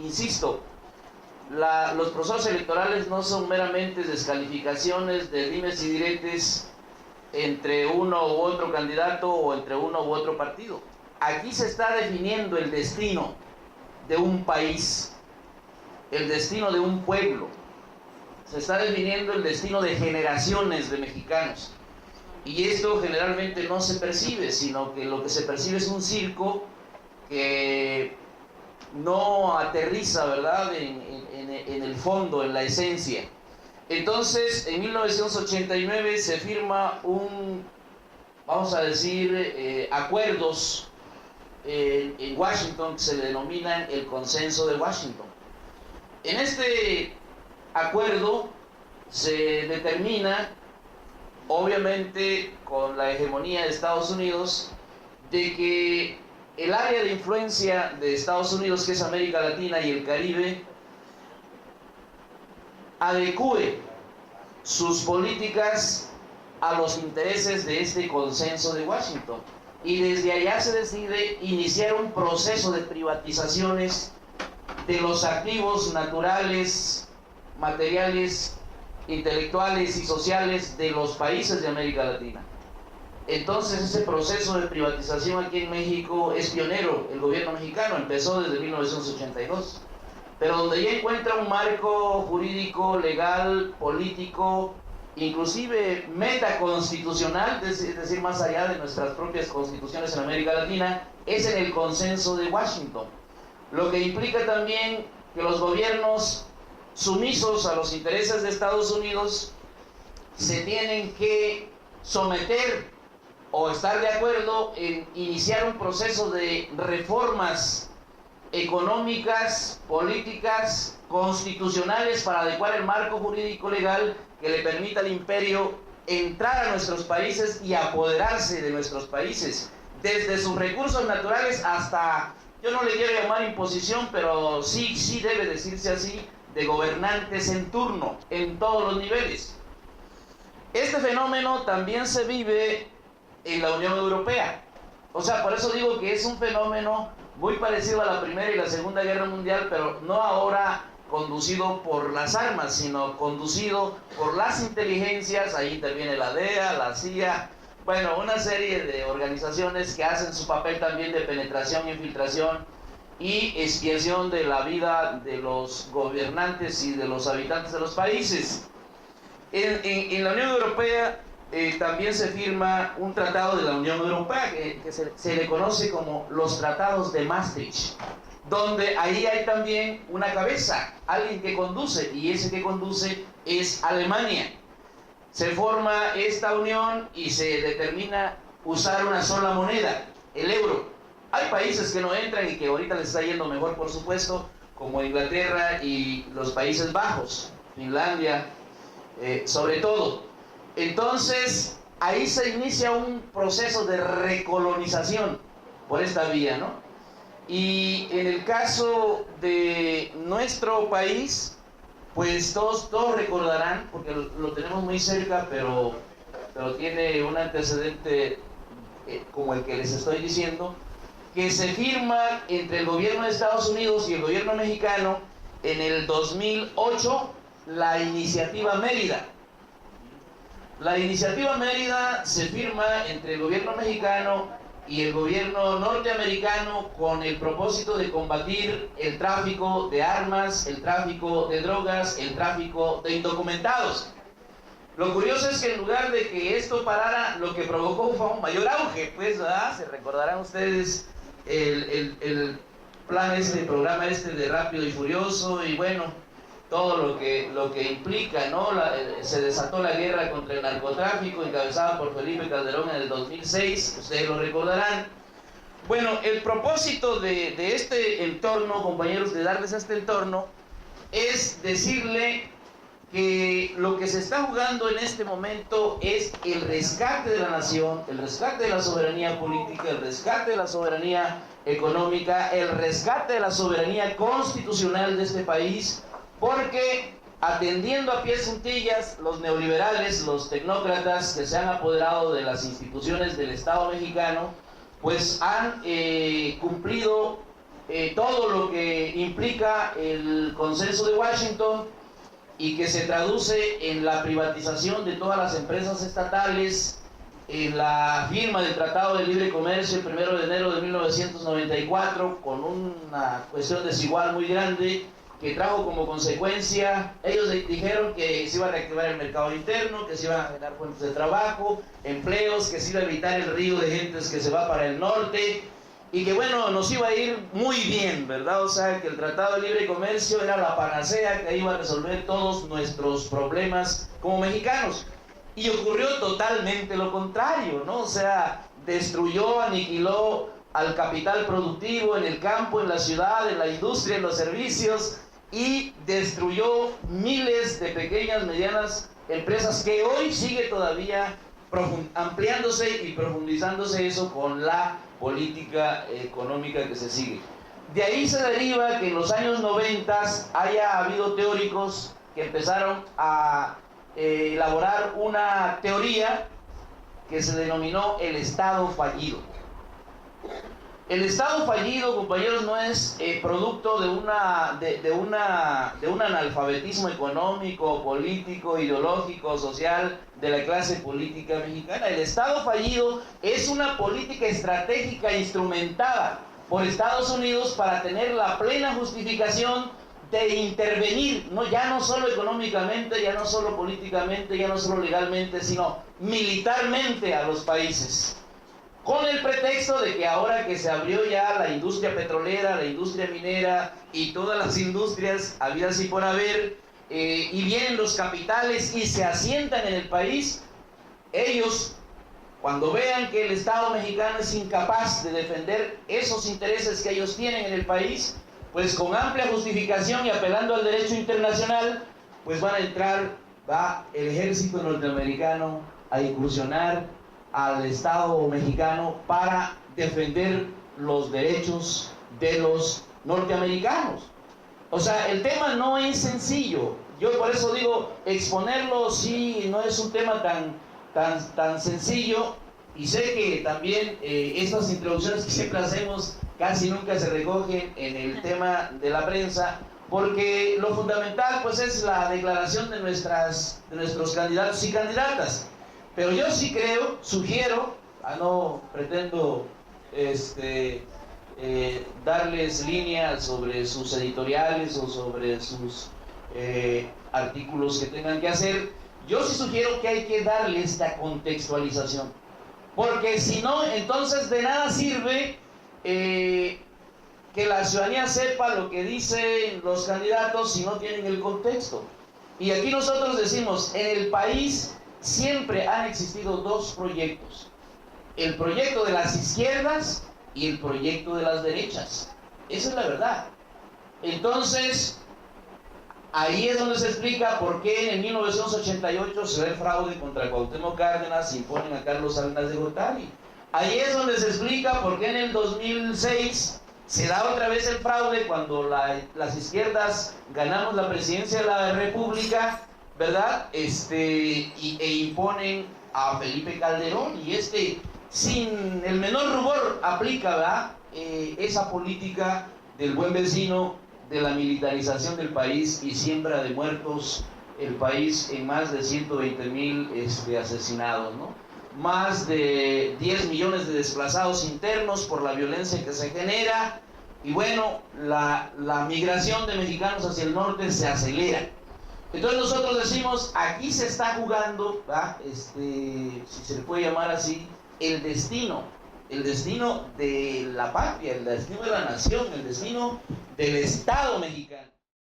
insisto, los procesos electorales no son meramente descalificaciones de dimes y diretes entre uno u otro candidato o entre uno u otro partido. Aquí se está definiendo el destino de un país, el destino de un pueblo, se está definiendo el destino de generaciones de mexicanos. Y esto generalmente no se percibe, sino que lo que se percibe es un circo que no aterriza, ¿verdad?, en el fondo, en la esencia. Entonces, en 1989 se firma vamos a decir, acuerdos en Washington que se denominan el Consenso de Washington. En este acuerdo se determina, obviamente con la hegemonía de Estados Unidos, de que el área de influencia de Estados Unidos, que es América Latina y el Caribe, adecue sus políticas a los intereses de este Consenso de Washington. Y desde allá se decide iniciar un proceso de privatizaciones de los activos naturales, materiales, intelectuales y sociales de los países de América Latina. Entonces ese proceso de privatización aquí en México es pionero. El gobierno mexicano empezó desde 1982, pero donde ya encuentra un marco jurídico, legal, político, inclusive metaconstitucional, es decir, más allá de nuestras propias constituciones en América Latina, es en el Consenso de Washington. Lo que implica también que los gobiernos sumisos a los intereses de Estados Unidos se tienen que someter o estar de acuerdo en iniciar un proceso de reformas económicas, políticas, constitucionales para adecuar el marco jurídico legal que le permita al imperio entrar a nuestros países y apoderarse de nuestros países, desde sus recursos naturales hasta, yo no le quiero llamar imposición, pero sí debe decirse así, de gobernantes en turno, en todos los niveles. Este fenómeno también se vive en la Unión Europea. O sea, por eso digo que es un fenómeno muy parecido a la Primera y la Segunda Guerra Mundial, pero no ahora conducido por las armas, sino conducido por las inteligencias. Ahí interviene la DEA, la CIA, bueno, una serie de organizaciones que hacen su papel también de penetración, infiltración y expiación de la vida de los gobernantes y de los habitantes de los países. En la Unión Europea también se firma un tratado de la Unión Europea que se le conoce como los tratados de Maastricht, donde ahí hay también una cabeza, alguien que conduce, y ese que conduce es Alemania. Se forma esta unión y se determina usar una sola moneda, el euro. Hay países que no entran y que ahorita les está yendo mejor, por supuesto, como Inglaterra y los Países Bajos, Finlandia, sobre todo. Entonces, ahí se inicia un proceso de recolonización por esta vía, ¿no? Y en el caso de nuestro país, pues todos recordarán, porque lo tenemos muy cerca, pero tiene un antecedente como el que les estoy diciendo, que se firma entre el gobierno de Estados Unidos y el gobierno mexicano en el 2008 la Iniciativa Mérida. La Iniciativa Mérida se firma entre el gobierno mexicano y el gobierno norteamericano con el propósito de combatir el tráfico de armas, el tráfico de drogas, el tráfico de indocumentados. Lo curioso es que en lugar de que esto parara, lo que provocó fue un mayor auge, pues, ¿verdad? Se recordarán ustedes el programa de Rápido y Furioso, y bueno, todo lo que implica, ¿no? Se desató la guerra contra el narcotráfico, encabezada por Felipe Calderón en el 2006, ustedes lo recordarán. Bueno, el propósito de este entorno, compañeros, de darles este entorno, es decirle que lo que se está jugando en este momento es el rescate de la nación, el rescate de la soberanía política, el rescate de la soberanía económica, el rescate de la soberanía constitucional de este país, porque atendiendo a pies juntillas, los neoliberales, los tecnócratas que se han apoderado de las instituciones del Estado mexicano, pues han cumplido todo lo que implica el consenso de Washington y que se traduce en la privatización de todas las empresas estatales, en la firma del Tratado de Libre Comercio el 1 de enero de 1994, con una cuestión desigual muy grande, que trajo como consecuencia, ellos dijeron que se iba a reactivar el mercado interno, que se iban a generar fuentes de trabajo, empleos, que se iba a evitar el río de gentes que se va para el norte, y que bueno, nos iba a ir muy bien, ¿verdad? O sea, que el Tratado de Libre Comercio era la panacea que iba a resolver todos nuestros problemas como mexicanos. Y ocurrió totalmente lo contrario, ¿no? O sea, destruyó, aniquiló al capital productivo en el campo, en la ciudad, en la industria, en los servicios, y destruyó miles de pequeñas, medianas empresas que hoy sigue todavía ampliándose y profundizándose eso con la política económica que se sigue. De ahí se deriva que en los años 90 haya habido teóricos que empezaron a elaborar una teoría que se denominó el Estado fallido. El Estado fallido, compañeros, no es producto de un analfabetismo económico, político, ideológico, social de la clase política mexicana. El Estado fallido es una política estratégica instrumentada por Estados Unidos para tener la plena justificación de intervenir, ya no solo económicamente, ya no solo políticamente, ya no solo legalmente, sino militarmente a los países. Con el pretexto de que ahora que se abrió ya la industria petrolera, la industria minera y todas las industrias habidas y por haber, y vienen los capitales y se asientan en el país, ellos, cuando vean que el Estado mexicano es incapaz de defender esos intereses que ellos tienen en el país, pues con amplia justificación y apelando al derecho internacional, pues va el ejército norteamericano a incursionar al Estado mexicano para defender los derechos de los norteamericanos. O sea, el tema no es sencillo. Yo por eso digo, exponerlo sí no es un tema tan sencillo, y sé que también estas introducciones que siempre hacemos casi nunca se recogen en el tema de la prensa, porque lo fundamental pues es la declaración de nuestros candidatos y candidatas. Pero yo sí creo, sugiero, no pretendo darles línea sobre sus editoriales o sobre sus artículos que tengan que hacer. Yo sí sugiero que hay que darle esta contextualización, porque si no, entonces de nada sirve que la ciudadanía sepa lo que dicen los candidatos si no tienen el contexto. Y aquí nosotros decimos, en el país siempre han existido dos proyectos: el proyecto de las izquierdas y el proyecto de las derechas. Esa es la verdad. Entonces, ahí es donde se explica por qué en 1988 se ve el fraude contra Cuauhtémoc Cárdenas y imponen a Carlos Salinas de Gortari. Ahí es donde se explica por qué en el 2006 se da otra vez el fraude cuando las izquierdas ganamos la presidencia de la República, ¿verdad? E imponen a Felipe Calderón, y sin el menor rubor aplica, ¿verdad? Esa política del buen vecino, de la militarización del país y siembra de muertos el país en más de 120,000 asesinados, ¿no? Más de 10 millones de desplazados internos por la violencia que se genera, y bueno, la migración de mexicanos hacia el norte se acelera. Entonces nosotros decimos, aquí se está jugando, si se le puede llamar así, el destino de la patria, el destino de la nación, el destino del Estado mexicano.